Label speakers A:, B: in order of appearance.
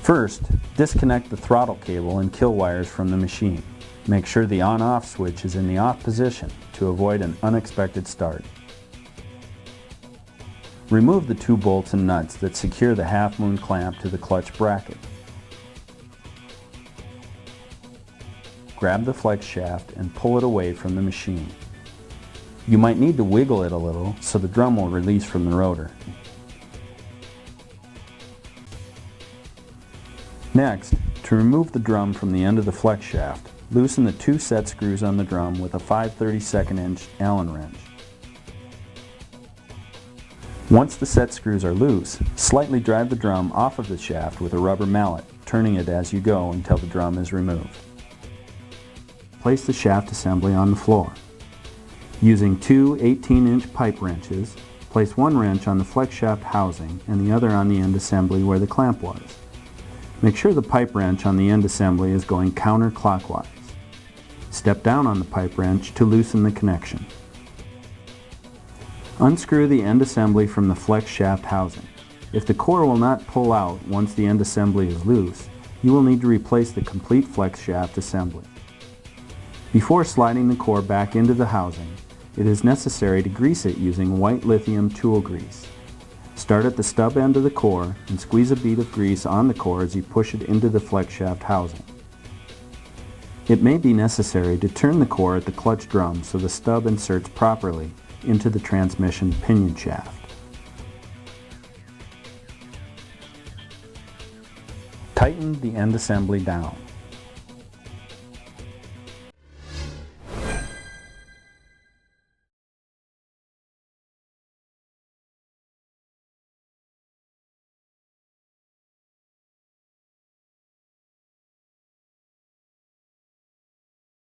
A: First, disconnect the throttle cable and kill wires from the machine. Make sure the on-off switch is in the off position to avoid an unexpected start. Remove the 2 bolts and nuts that secure the half-moon clamp to the clutch bracket. Grab the flex shaft and pull it away from the machine. You might need to wiggle it a little so the drum will release from the rotor. Next, to remove the drum from the end of the flex shaft, loosen the 2 set screws on the drum with a 5/32 inch Allen wrench. Once the set screws are loose, slightly drive the drum off of the shaft with a rubber mallet, turning it as you go until the drum is removed. Place the shaft assembly on the floor. Using 2 18-inch pipe wrenches, place one wrench on the flex shaft housing and the other on the end assembly where the clamp was. Make sure the pipe wrench on the end assembly is going counterclockwise. Step down on the pipe wrench to loosen the connection. Unscrew the end assembly from the flex shaft housing. If the core will not pull out once the end assembly is loose, you will need to replace the complete flex shaft assembly. Before sliding the core back into the housing, it is necessary to grease it using white lithium tool grease. Start at the stub end of the core and squeeze a bead of grease on the core as you push it into the flex shaft housing. It may be necessary to turn the core at the clutch drum so the stub inserts properly into the transmission pinion shaft. Tighten the end assembly down.